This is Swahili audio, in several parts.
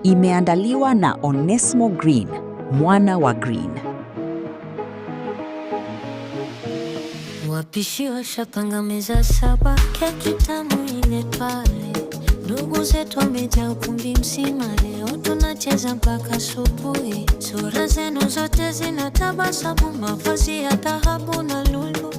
Imeandaliwa na Onesmo Green, mwana wa Green. Wapishi washapanga meza saba, keki tamu ile pale. Ndugu zetu wamejaa ukumbi mzima, leo tunacheza mpaka asubuhi. Sura zenu zote zinatabasamu, mavazi ya dhahabu na lulu.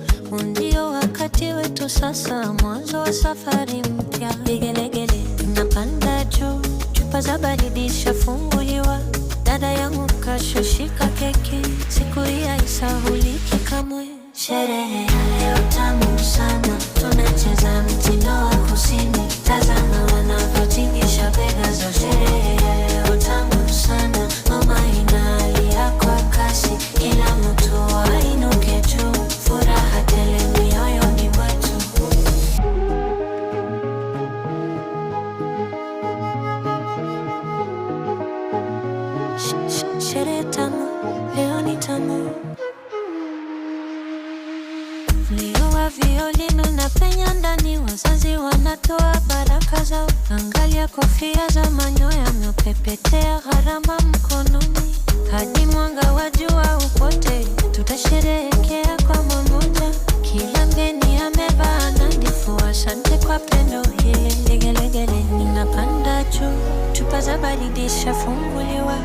Ndio wakati wetu sasa, mwanzo wa safari mpya. Vigelegele tunapanda juu, chupa za baridi zishafunguliwa. Dada yangu kashushika keki, siku hii haisahuliki kamwe. Sherehe ya leo tamu sana, tunacheza mtindo wa kusini. Tazama wanavyotingisha bega zao. Sherehe ya leo tamu sana, ngoma inalia kwa kasi. Kila mtu ainuke juu, furaha tele mioyoni mwetu. Sherehe tamu, leo ni tamu. Mlio wa violino na penya ndani, wazazi wanatoa baraka zao. Angalia kofia za manyoya yamepepetea, gharama mkononi. Hadi mwanga wa jua upote, tutasherehekea kwa pamoja. Kila mgeni amevaa nadhifu, asante kwa pendo hili. Legelegele ninapanda juu, chupa za baridi zishafunguliwa.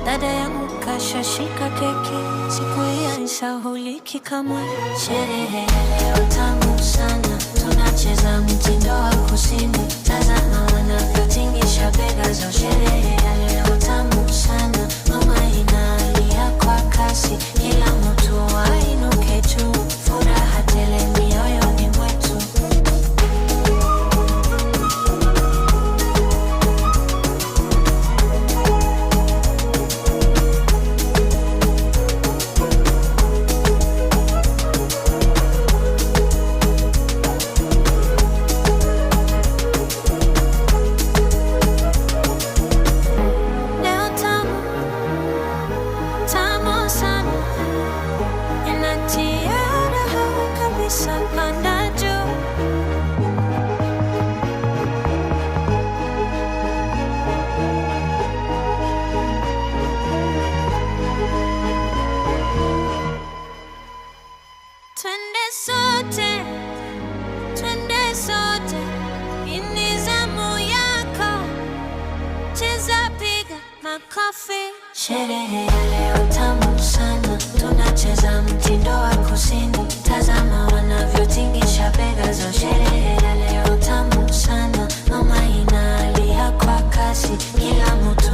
Dada yangu kashashika keki, siku hii haisahuliki kamwe. Sherehe ya leo tamu sana, tunacheza mtindo wa kusini. Tazama wanavyotingisha bega zao. Sherehe ya leo tamu sana, ngoma inalia kwa kasi. Kila mtu ainuke juu, furaha tele mioyoni mwetu. Twende sote, ini zamu yako. Cheza piga makofi. Sherehe ya leo tamu sana, tunacheza mtindo wa kusini. Tazama wanavyotingisha bega zao. Sherehe ya leo tamu sana, ngoma inalia kwa kasi. Kila mtu